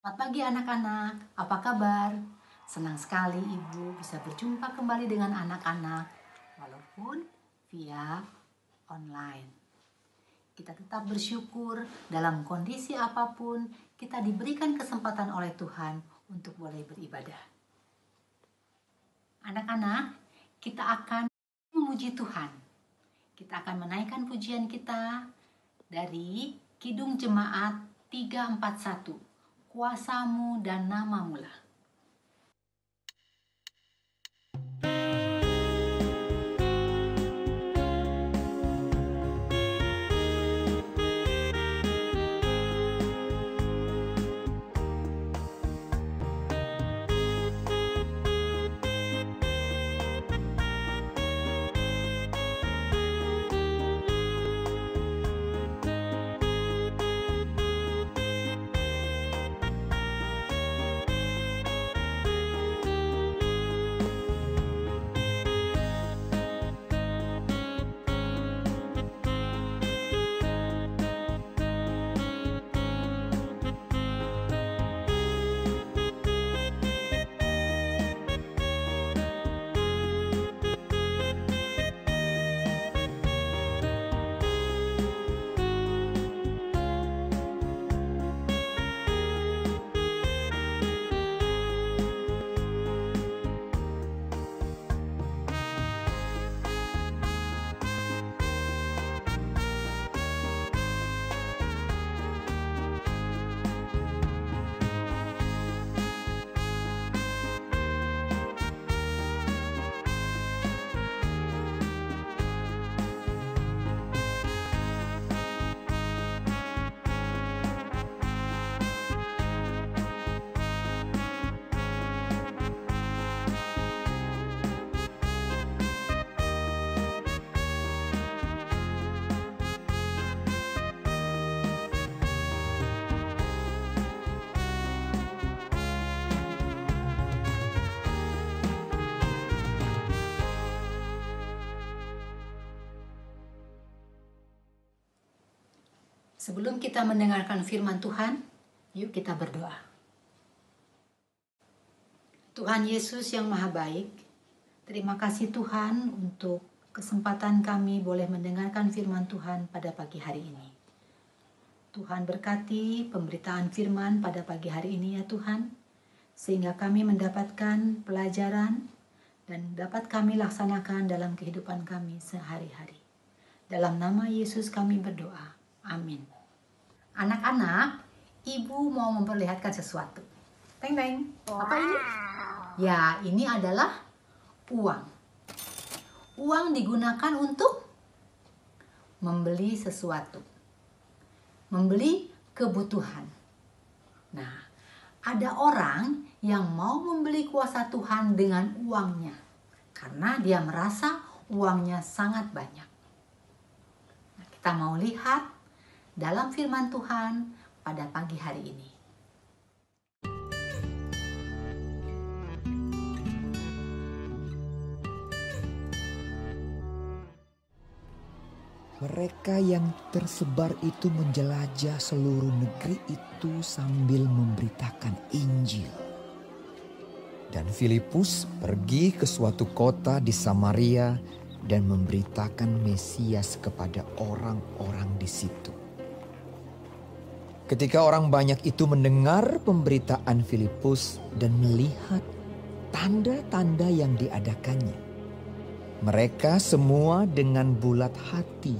Selamat pagi anak-anak, apa kabar? Senang sekali Ibu bisa berjumpa kembali dengan anak-anak walaupun via online. Kita tetap bersyukur dalam kondisi apapun kita diberikan kesempatan oleh Tuhan untuk boleh beribadah. Anak-anak, kita akan memuji Tuhan. Kita akan menaikkan pujian kita dari Kidung Jemaat 341. Kuasamu dan namamu lah. Sebelum kita mendengarkan firman Tuhan, yuk kita berdoa. Tuhan Yesus yang Maha Baik, terima kasih Tuhan untuk kesempatan kami boleh mendengarkan firman Tuhan pada pagi hari ini. Tuhan berkati pemberitaan firman pada pagi hari ini ya Tuhan, sehingga kami mendapatkan pelajaran dan dapat kami laksanakan dalam kehidupan kami sehari-hari. Dalam nama Yesus kami berdoa. Amin. Anak-anak, Ibu mau memperlihatkan sesuatu. Teng teng. Apa ini? Ya, ini adalah uang. Uang digunakan untuk membeli sesuatu. Membeli kebutuhan. Nah, ada orang yang mau membeli kuasa Tuhan dengan uangnya. Karena dia merasa uangnya sangat banyak. Nah, kita mau lihat dalam firman Tuhan pada pagi hari ini. Mereka yang tersebar itu menjelajah seluruh negeri itu sambil memberitakan Injil. Dan Filipus pergi ke suatu kota di Samaria dan memberitakan Mesias kepada orang-orang di situ. Ketika orang banyak itu mendengar pemberitaan Filipus dan melihat tanda-tanda yang diadakannya, mereka semua dengan bulat hati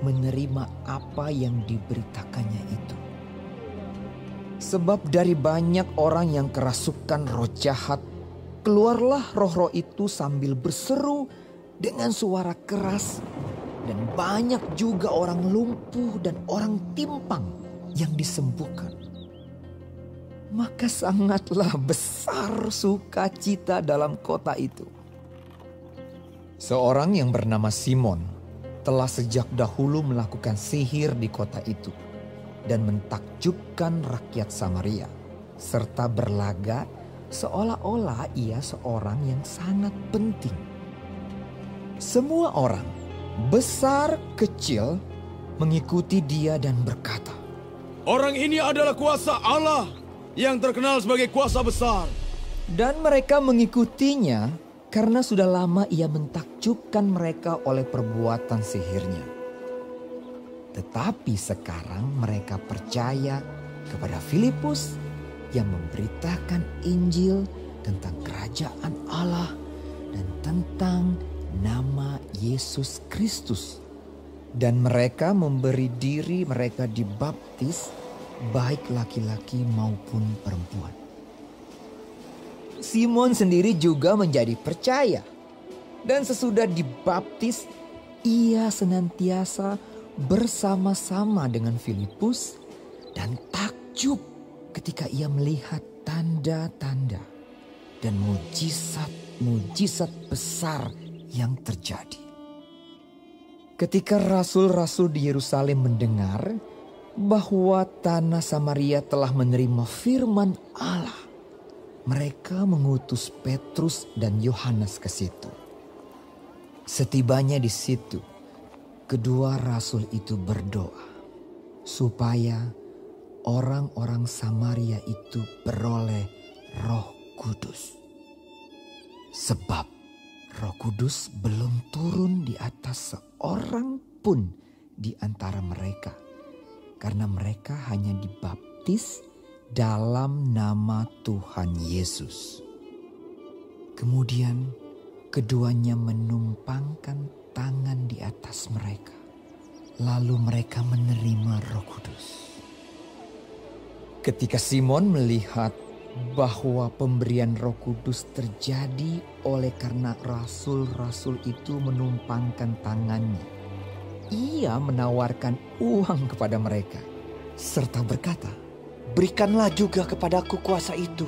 menerima apa yang diberitakannya itu. Sebab dari banyak orang yang kerasukan roh jahat, keluarlah roh-roh itu sambil berseru dengan suara keras, dan banyak juga orang lumpuh dan orang timpang yang disembuhkan. Maka sangatlah besar sukacita dalam kota itu. Seorang yang bernama Simon telah sejak dahulu melakukan sihir di kota itu dan mentakjubkan rakyat Samaria, serta berlagak seolah-olah ia seorang yang sangat penting. Semua orang, besar kecil, mengikuti dia dan berkata, Orang ini adalah kuasa Allah. yang terkenal sebagai kuasa besar. Dan mereka mengikutinya karena sudah lama ia mentakjubkan mereka oleh perbuatan sihirnya. Tetapi sekarang mereka percaya kepada Filipus yang memberitakan Injil tentang kerajaan Allah dan tentang nama Yesus Kristus. Dan mereka memberi diri mereka dibaptis, baik laki-laki maupun perempuan. Simon sendiri juga menjadi percaya. Dan sesudah dibaptis, ia senantiasa bersama-sama dengan Filipus dan takjub ketika ia melihat tanda-tanda dan mujizat besar yang terjadi. Ketika rasul-rasul di Yerusalem mendengar bahwa tanah Samaria telah menerima firman Allah, mereka mengutus Petrus dan Yohanes ke situ. Setibanya di situ, kedua rasul itu berdoa supaya orang-orang Samaria itu beroleh Roh Kudus. Sebab Roh Kudus belum turun di atas seorang pun di antara mereka, karena mereka hanya dibaptis dalam nama Tuhan Yesus. Kemudian keduanya menumpangkan tangan di atas mereka. Lalu mereka menerima Roh Kudus. Ketika Simon melihat bahwa pemberian Roh Kudus terjadi oleh karena rasul-rasul itu menumpangkan tangannya, ia menawarkan uang kepada mereka serta berkata, "Berikanlah juga kepadaku kuasa itu,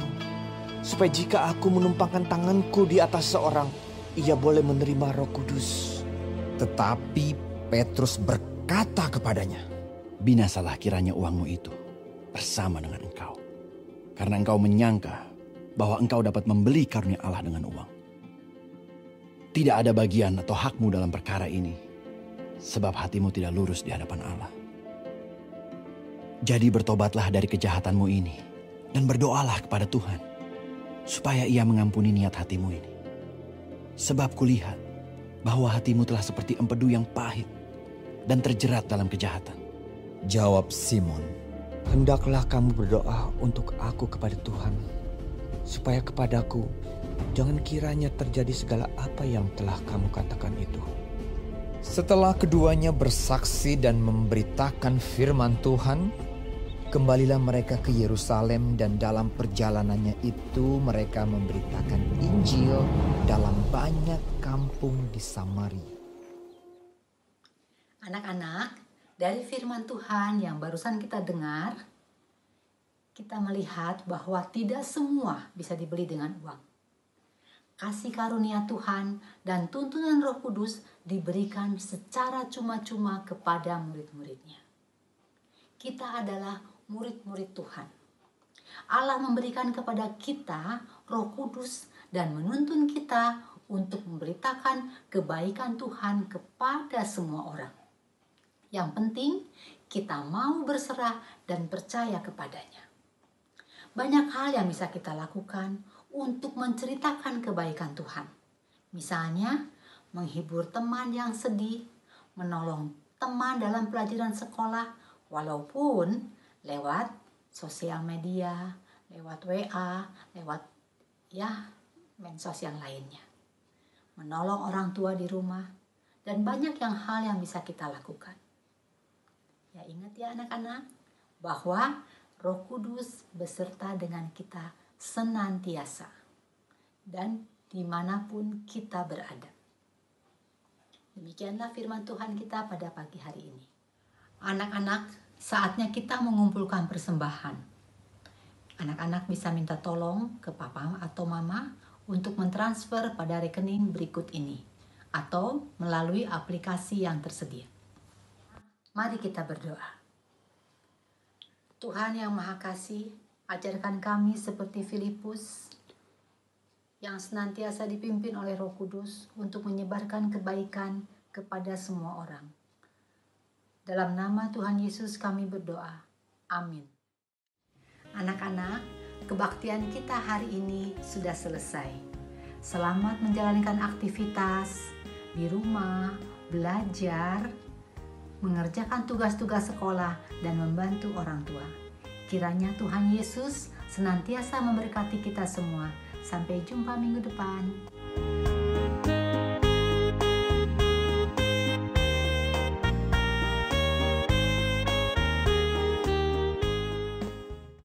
supaya jika aku menumpangkan tanganku di atas seorang, ia boleh menerima Roh Kudus." Tetapi Petrus berkata kepadanya, "Binasalah kiranya uangmu itu bersama dengan engkau, karena engkau menyangka bahwa engkau dapat membeli karunia Allah dengan uang. Tidak ada bagian atau hakmu dalam perkara ini, sebab hatimu tidak lurus di hadapan Allah. Jadi bertobatlah dari kejahatanmu ini dan berdoalah kepada Tuhan, supaya ia mengampuni niat hatimu ini. Sebab kulihat bahwa hatimu telah seperti empedu yang pahit dan terjerat dalam kejahatan." Jawab Simon, "Hendaklah kamu berdoa untuk aku kepada Tuhan, supaya kepadaku jangan kiranya terjadi segala apa yang telah kamu katakan itu." setelah keduanya bersaksi dan memberitakan firman Tuhan, kembalilah mereka ke Yerusalem, dan dalam perjalanannya itu mereka memberitakan Injil dalam banyak kampung di Samaria. Anak-anak, dari firman Tuhan yang barusan kita dengar, kita melihat bahwa tidak semua bisa dibeli dengan uang. Kasih karunia Tuhan dan tuntunan Roh Kudus diberikan secara cuma-cuma kepada murid-muridnya. Kita adalah murid-murid Tuhan. Allah memberikan kepada kita Roh Kudus dan menuntun kita untuk memberitakan kebaikan Tuhan kepada semua orang. Yang penting kita mau berserah dan percaya kepadanya. Banyak hal yang bisa kita lakukan untuk menceritakan kebaikan Tuhan. Misalnya, menghibur teman yang sedih, menolong teman dalam pelajaran sekolah, walaupun lewat sosial media, lewat WA, lewat medsos yang lainnya. Menolong orang tua di rumah, dan banyak hal yang bisa kita lakukan. Ya, ingat ya anak-anak, bahwa Roh Kudus beserta dengan kita senantiasa dan dimanapun kita berada. Demikianlah firman Tuhan kita pada pagi hari ini. Anak-anak, saatnya kita mengumpulkan persembahan. Anak-anak bisa minta tolong ke papa atau mama untuk mentransfer pada rekening berikut ini atau melalui aplikasi yang tersedia. Mari kita berdoa. Tuhan yang Maha Kasih, ajarkan kami seperti Filipus yang senantiasa dipimpin oleh Roh Kudus untuk menyebarkan kebaikan kepada semua orang. Dalam nama Tuhan Yesus kami berdoa. Amin. Anak-anak, kebaktian kita hari ini sudah selesai. Selamat menjalankan aktivitas di rumah, belajar, mengerjakan tugas-tugas sekolah, dan membantu orang tua. Kiranya Tuhan Yesus senantiasa memberkati kita semua. Sampai jumpa minggu depan.